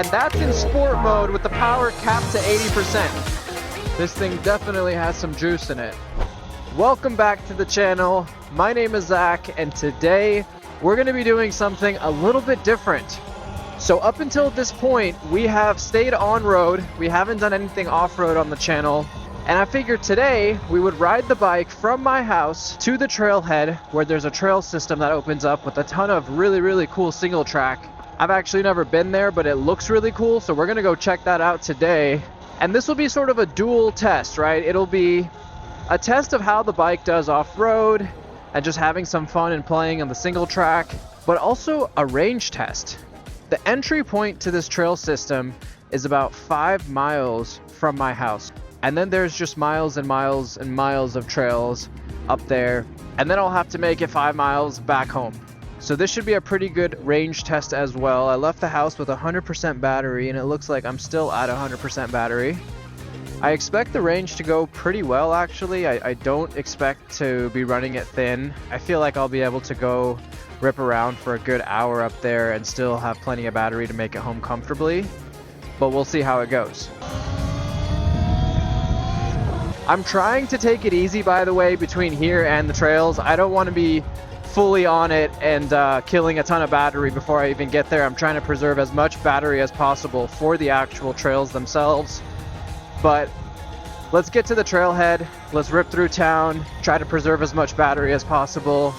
And that's in sport mode with the power capped to 80%. This thing definitely has some juice in it. Welcome back to the channel. My name is Zach, and today we're going to be doing something a little bit different. So up until this point, we have stayed on road. We haven't done anything off-road on the channel. And I figured today we would ride the bike from my house to the trailhead where there's a trail system that opens up with a ton of really cool single track. I've actually never been there, but it looks really cool. So we're going to go check that out today. And this will be sort of a dual test, right? It'll be a test of how the bike does off-road and just having some fun and playing on the single track, but also a range test. The entry point to this trail system is about 5 miles from my house. And then there's just miles and miles and miles of trails up there. And then I'll have to make it 5 miles back home. So this should be a pretty good range test as well. I left the house with 100% battery and it looks like I'm still at 100% battery. I expect the range to go pretty well actually. I don't expect to be running it thin. I feel like I'll be able to go rip around for a good hour up there and still have plenty of battery to make it home comfortably, but we'll see how it goes. I'm trying to take it easy, by the way, between here and the trails. I don't want to be fully on it and killing a ton of battery before I even get there. I'm trying to preserve as much battery as possible for the actual trails themselves. But let's get to the trailhead. Let's rip through town, try to preserve as much battery as possible.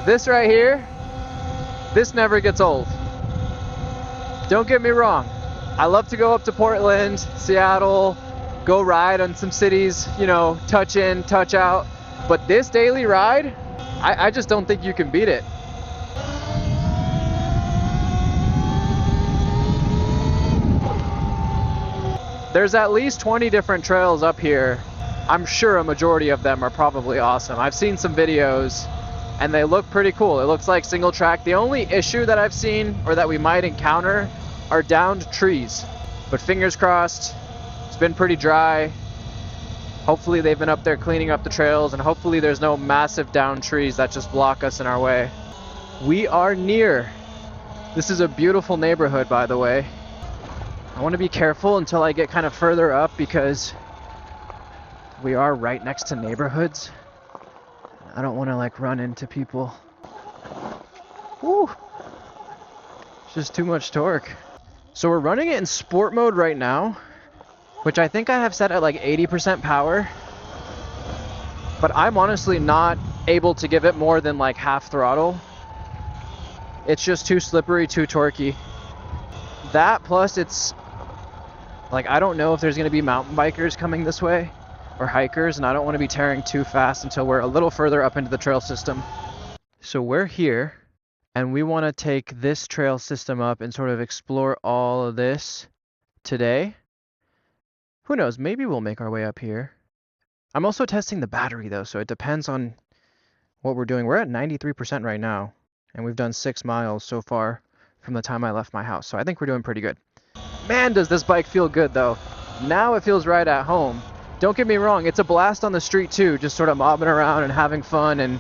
This right here, this never gets old. Don't get me wrong. I love to go up to Portland, Seattle, go ride on some cities, you know, touch in, touch out. But this daily ride, I just don't think you can beat it. There's at least 20 different trails up here. I'm sure a majority of them are probably awesome. I've seen some videos and they look pretty cool. It looks like single track. The only issue that I've seen or that we might encounter are downed trees. But fingers crossed, it's been pretty dry. Hopefully they've been up there cleaning up the trails and hopefully there's no massive downed trees that just block us in our way. We are near. This is a beautiful neighborhood, by the way. I want to be careful until I get kind of further up because we are right next to neighborhoods. I don't want to like run into people. Woo! It's just too much torque. So we're running it in sport mode right now, which I think I have set at like 80% power. But I'm honestly not able to give it more than like half throttle. It's just too slippery, too torquey. That plus it's like, I don't know if there's going to be mountain bikers coming this way or hikers, and I don't want to be tearing too fast until we're a little further up into the trail system. So we're here and we want to take this trail system up and sort of explore all of this today. Who knows, maybe we'll make our way up here. I'm also testing the battery though, so it depends on what we're doing. We're at 93% right now and we've done 6 miles so far from the time I left my house, so I think we're doing pretty good. Man, does this bike feel good though. Now it feels right at home. Don't get me wrong, it's a blast on the street too, just sort of mobbing around and having fun, and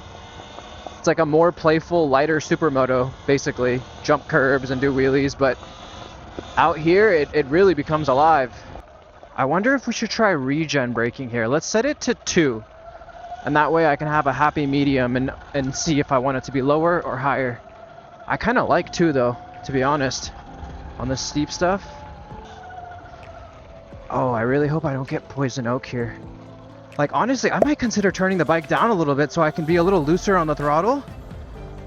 it's like a more playful, lighter supermoto, basically. Jump curbs and do wheelies, but out here it really becomes alive. I wonder if we should try regen braking here. Let's set it to 2, and that way I can have a happy medium and see if I want it to be lower or higher. I kind of like 2 though, to be honest, on the steep stuff. Oh, I really hope I don't get poison oak here. Like, honestly, I might consider turning the bike down a little bit so I can be a little looser on the throttle.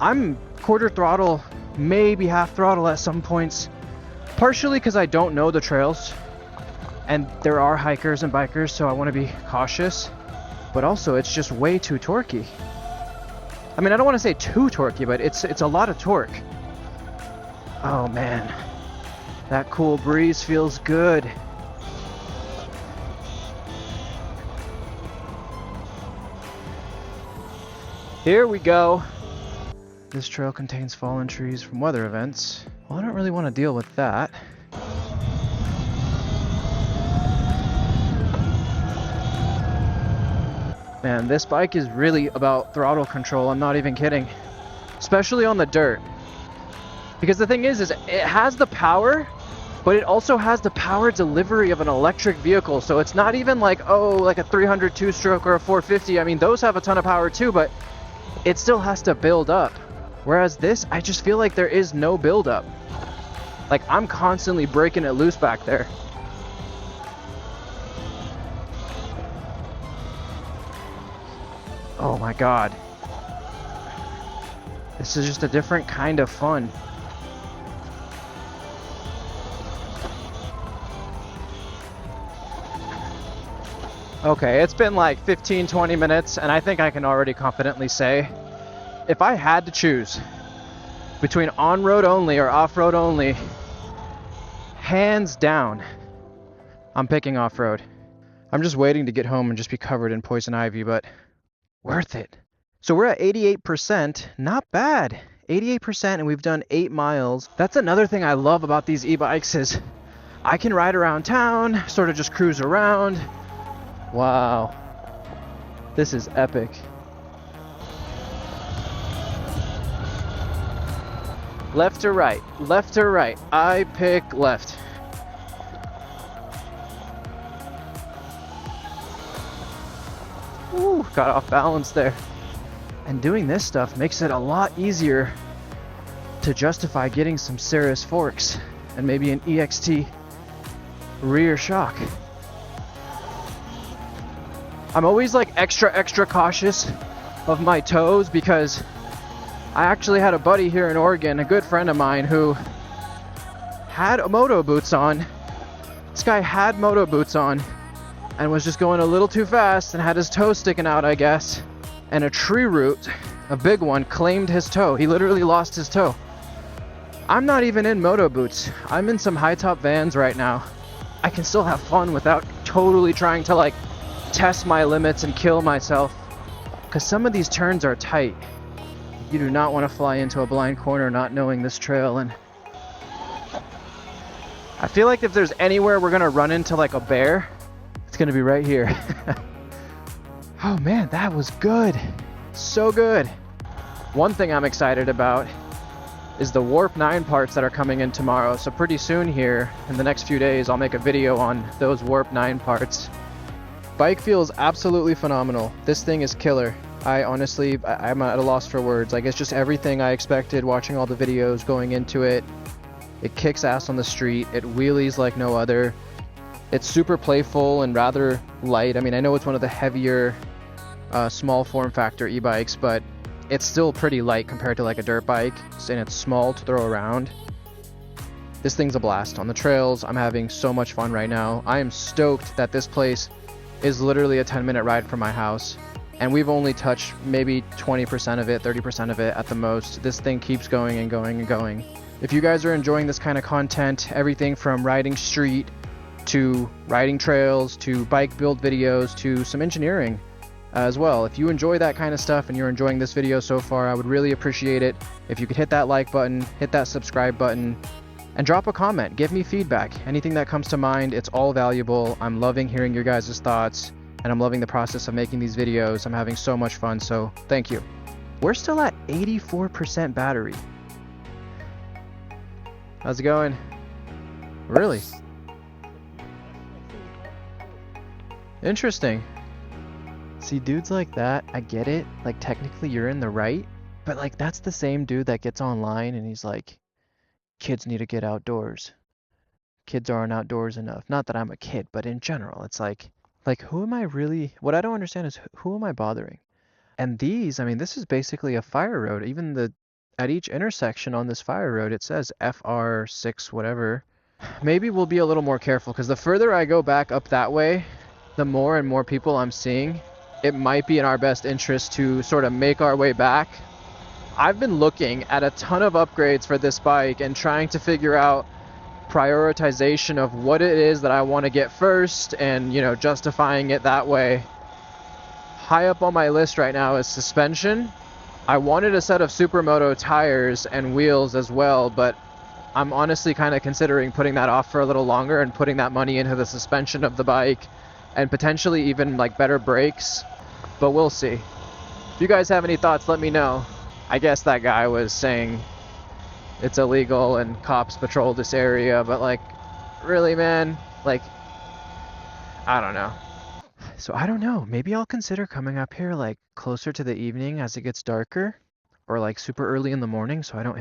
I'm quarter throttle, maybe half throttle at some points. Partially because I don't know the trails. And there are hikers and bikers, so I want to be cautious. But also, it's just way too torquey. I mean, I don't want to say too torquey, but it's a lot of torque. Oh, man. That cool breeze feels good. Here we go. This trail contains fallen trees from weather events. Well, I don't really want to deal with that. Man, this bike is really about throttle control. I'm not even kidding. Especially on the dirt. Because the thing is it has the power, but it also has the power delivery of an electric vehicle. So it's not even like, oh, like a 300 two-stroke or a 450. I mean, those have a ton of power too, but it still has to build up. Whereas this, I just feel like there is no build up. Like, I'm constantly breaking it loose back there. Oh my God. This is just a different kind of fun. Okay, it's been like 15-20 minutes, and I think I can already confidently say, if I had to choose between on-road only or off-road only, hands down, I'm picking off-road. I'm just waiting to get home and just be covered in poison ivy, but worth it. So we're at 88%, not bad. 88%, and we've done 8 miles. That's another thing I love about these e-bikes is I can ride around town, sort of just cruise around. Wow, this is epic. Left or right? Left or right? I pick left. Ooh, got off balance there. And doing this stuff makes it a lot easier to justify getting some serious forks and maybe an EXT rear shock. I'm always like extra cautious of my toes because I actually had a buddy here in Oregon, a good friend of mine, who had moto boots on. This guy had moto boots on and was just going a little too fast and had his toe sticking out, I guess. And a tree root, a big one, claimed his toe. He literally lost his toe. I'm not even in moto boots. I'm in some high top Vans right now. I can still have fun without totally trying to like test my limits and kill myself, because some of these turns are tight. You do not want to fly into a blind corner not knowing this trail, and I feel like if there's anywhere we're gonna run into like a bear, it's gonna be right here. Oh man, that was good. So good. One thing I'm excited about is the Warp 9 parts that are coming in tomorrow. So pretty soon here, in the next few days, I'll make a video on those Warp 9 parts. Bike feels absolutely phenomenal. This thing is killer. I'm at a loss for words. Like, it's just everything I expected watching all the videos going into it. It kicks ass on the street. It wheelies like no other. It's super playful and rather light. I mean, I know it's one of the heavier small form factor e-bikes, but it's still pretty light compared to like a dirt bike, and it's small to throw around. This thing's a blast. On the trails, I'm having so much fun right now. I am stoked that this place is literally a 10-minute ride from my house, and we've only touched maybe 20% of it, 30% of it at the most. This thing keeps going and going and going. If you guys are enjoying this kind of content, everything from riding street to riding trails to bike build videos to some engineering as well, if you enjoy that kind of stuff and you're enjoying this video so far, I would really appreciate it if you could hit that like button, hit that subscribe button, and drop a comment. Give me feedback. Anything that comes to mind, it's all valuable. I'm loving hearing your guys' thoughts, and I'm loving the process of making these videos. I'm having so much fun, so thank you. We're still at 84% battery. How's it going? Really? Interesting. See, dudes like that, I get it. Like, technically you're in the right, but like, that's the same dude that gets online and he's like, kids need to get outdoors. Kids aren't outdoors enough. Not that I'm a kid, but in general, it's like who am I really, what I don't understand is who am I bothering? And these, I mean, this is basically a fire road. Even at each intersection on this fire road, it says FR6 whatever. Maybe we'll be a little more careful, because the further I go back up that way, the more and more people I'm seeing. It might be in our best interest to sort of make our way back. I've been looking at a ton of upgrades for this bike and trying to figure out prioritization of what it is that I want to get first, and, you know, justifying it that way. High up on my list right now is suspension. I wanted a set of Supermoto tires and wheels as well, but I'm honestly kind of considering putting that off for a little longer and putting that money into the suspension of the bike and potentially even like better brakes, but we'll see. If you guys have any thoughts, let me know. I guess that guy was saying it's illegal and cops patrol this area, but like, Really, man? Like, I don't know. So I don't know. Maybe I'll consider coming up here like closer to the evening as it gets darker, or like super early in the morning so I don't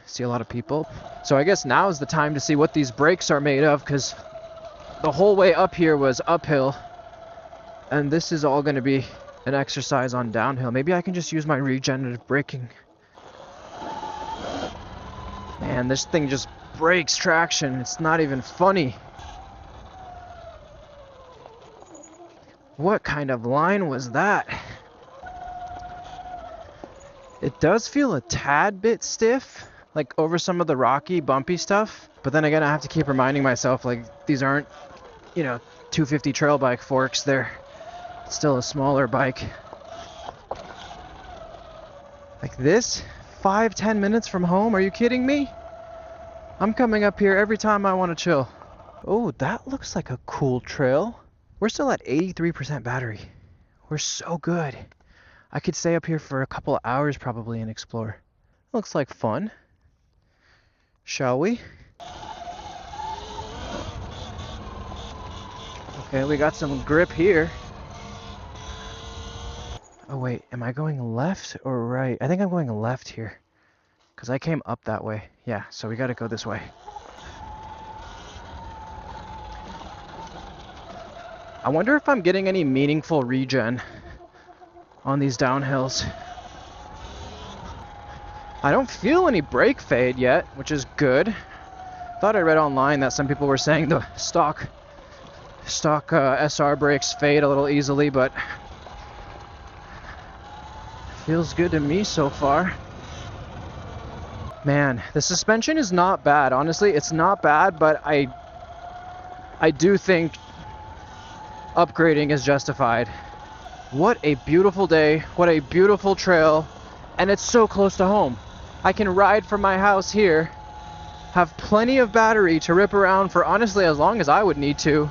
see a lot of people. So I guess now is the time to see what these brakes are made of, because the whole way up here was uphill, and this is all going to be an exercise on downhill. Maybe I can just use my regenerative braking. Man, this thing just breaks traction. It's not even funny. What kind of line was that? It does feel a tad bit stiff, like over some of the rocky, bumpy stuff. But then again, I have to keep reminding myself, like, these aren't, 250 trail bike forks. They're still a smaller bike. Like this? 5-10 minutes from home? Are you kidding me? I'm coming up here every time I want to chill. Oh, that looks like a cool trail. We're still at 83% battery. We're so good. I could stay up here for a couple of hours probably and explore. Looks like fun. Shall we? Okay, we got some grip here. Oh wait, am I going left or right? I think I'm going left here, because I came up that way. Yeah, so we gotta go this way. I wonder if I'm getting any meaningful regen on these downhills. I don't feel any brake fade yet, which is good. Thought I read online that some people were saying the stock SR brakes fade a little easily, but feels good to me so far. Man, the suspension is not bad. Honestly, it's not bad, but I do think upgrading is justified. What a beautiful day, what a beautiful trail, and it's so close to home. I can ride from my house here, have plenty of battery to rip around for honestly as long as I would need to,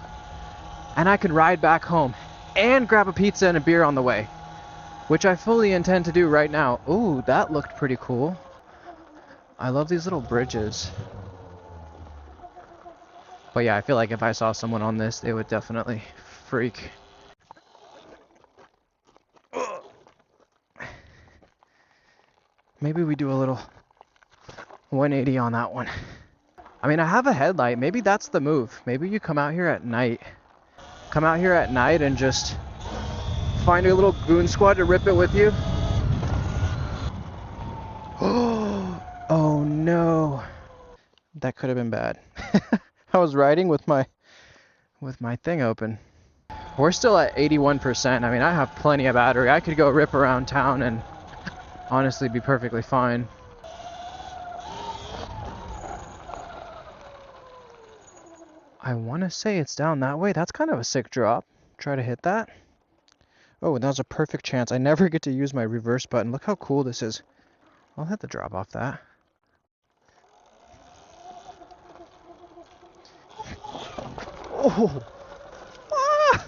and I can ride back home and grab a pizza and a beer on the way, which I fully intend to do right now. Ooh, that looked pretty cool. I love these little bridges. But yeah, I feel like if I saw someone on this, they would definitely freak. Maybe we do a little 180 on that one. I mean, I have a headlight. Maybe that's the move. Maybe you come out here at night. Come out here at night and just find a little goon squad to rip it with you. Oh no. That could have been bad. I was riding with my thing open. We're still at 81%. I mean, I have plenty of battery. I could go rip around town and honestly be perfectly fine. I want to say it's down that way. That's kind of a sick drop. Try to hit that. Oh, that was a perfect chance. I never get to use my reverse button. Look how cool this is. I'll hit the drop off that. Oh! Ah!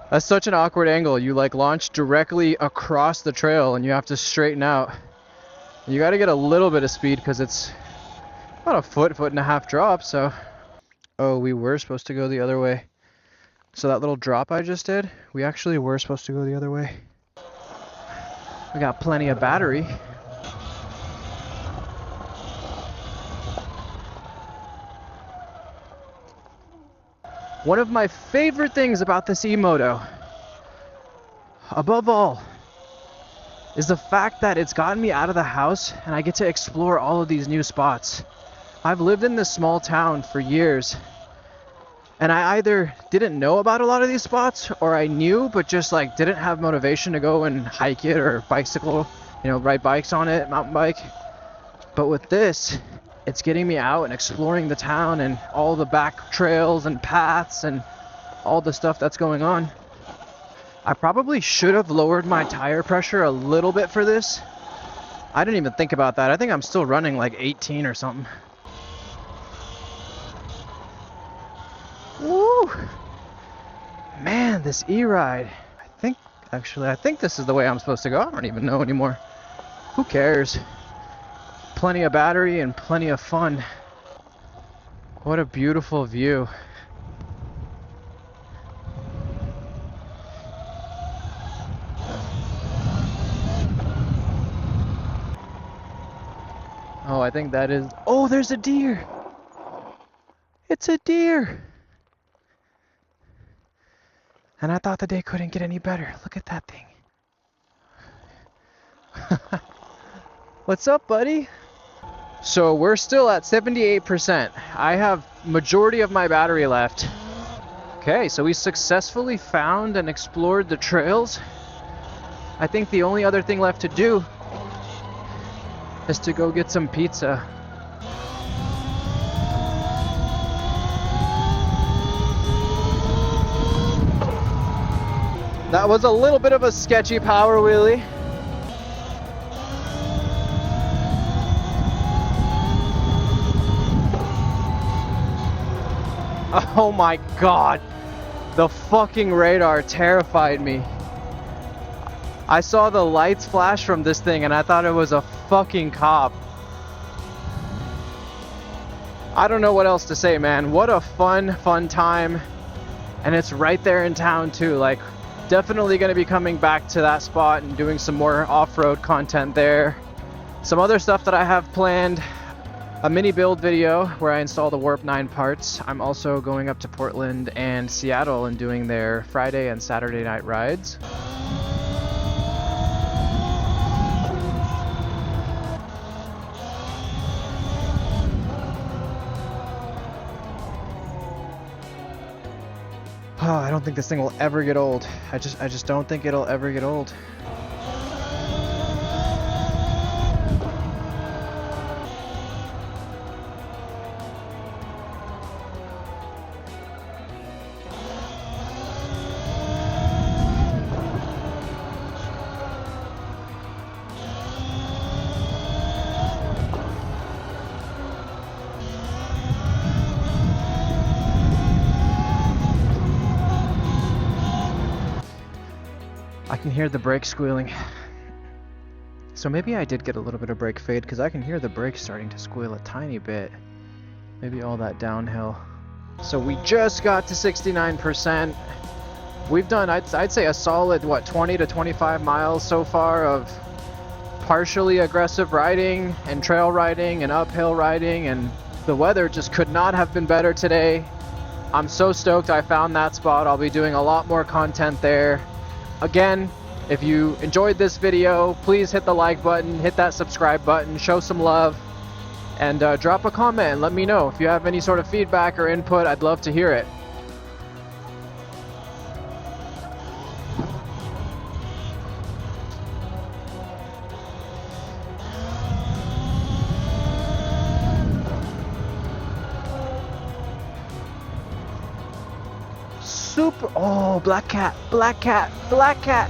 That's such an awkward angle. You like launch directly across the trail and you have to straighten out. You got to get a little bit of speed because it's about a foot and a half drop, so... Oh, we were supposed to go the other way. So that little drop I just did, we actually were supposed to go the other way. We got plenty of battery. One of my favorite things about this e-moto, above all, is the fact that it's gotten me out of the house and I get to explore all of these new spots. I've lived in this small town for years, and I either didn't know about a lot of these spots, or I knew but just like didn't have motivation to go and hike it or bicycle, ride bikes on it, mountain bike. But with this, it's getting me out and exploring the town and all the back trails and paths and all the stuff that's going on. I probably should have lowered my tire pressure a little bit for this. I didn't even think about that. I think I'm still running like 18 or something. Woo! Man, this e-ride. I think this is the way I'm supposed to go. I don't even know anymore. Who cares? Plenty of battery and plenty of fun. What a beautiful view. Oh, I think that is... Oh, there's a deer! It's a deer! And I thought the day couldn't get any better. Look at that thing. What's up, buddy? So we're still at 78%. I have majority of my battery left. Okay, so we successfully found and explored the trails. I think the only other thing left to do is to go get some pizza. That was a little bit of a sketchy power wheelie. Oh my god, the fucking radar terrified me. I saw the lights flash from this thing and I thought it was a fucking cop. I don't know what else to say, man. What a fun time. And it's right there in town too. Like, definitely gonna be coming back to that spot and doing some more off-road content there. Some other stuff that I have planned. A mini build video where I install the Warp 9 parts. I'm also going up to Portland and Seattle and doing their Friday and Saturday night rides. Oh, I don't think this thing will ever get old. I just don't think it'll ever get old. I can hear the brake squealing. So maybe I did get a little bit of brake fade because I can hear the brakes starting to squeal a tiny bit. Maybe all that downhill. So we just got to 69%. We've done, I'd say a solid, what, 20 to 25 miles so far of partially aggressive riding and trail riding and uphill riding, and the weather just could not have been better today. I'm so stoked I found that spot. I'll be doing a lot more content there. Again, if you enjoyed this video, please hit the like button, hit that subscribe button, show some love, and drop a comment and let me know. If you have any sort of feedback or input, I'd love to hear it. Super, oh, black cat, black cat, black cat.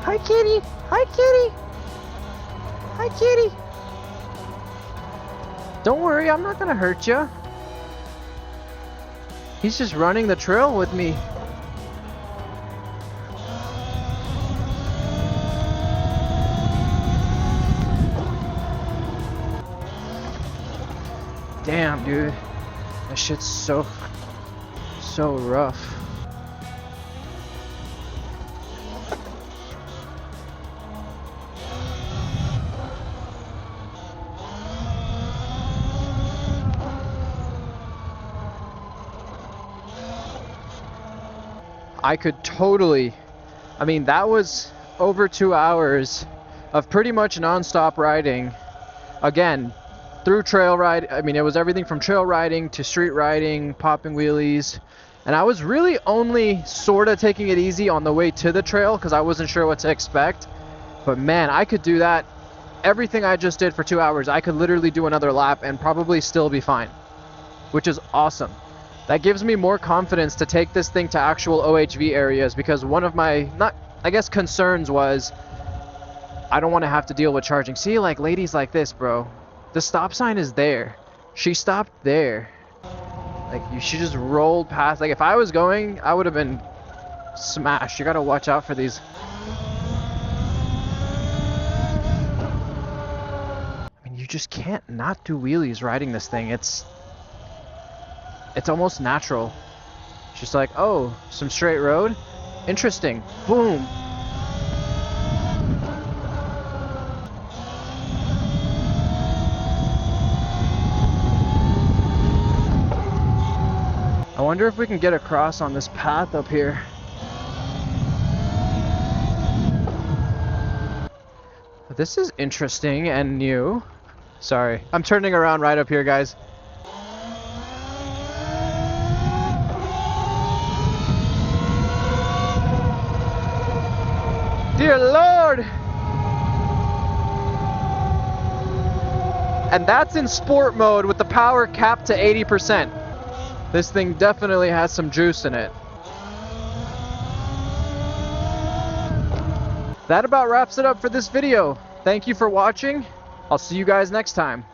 Hi kitty, hi kitty, hi kitty. Don't worry, I'm not gonna hurt you. He's just running the trail with me. Damn, dude, that shit's so rough. I could totally, I mean, that was over 2 hours of pretty much non-stop riding. Again, through trail ride, I mean, it was everything from trail riding to street riding, popping wheelies. And I was really only sort of taking it easy on the way to the trail because I wasn't sure what to expect. But man, I could do that. Everything I just did for 2 hours, I could literally do another lap and probably still be fine, which is awesome. That gives me more confidence to take this thing to actual OHV areas, because one of my, concerns was I don't want to have to deal with charging. See, like ladies like this, bro, the stop sign is there. She stopped there. Like, she just rolled past. Like, if I was going, I would have been smashed. You gotta watch out for these. I mean, you just can't not do wheelies riding this thing. It's almost natural. It's just like, oh, some straight road, interesting, boom. I wonder if we can get across on this path up here. This is interesting and new. Sorry, I'm turning around right up here, guys. Dear Lord! And that's in sport mode with the power capped to 80%. This thing definitely has some juice in it. That about wraps it up for this video. Thank you for watching. I'll see you guys next time.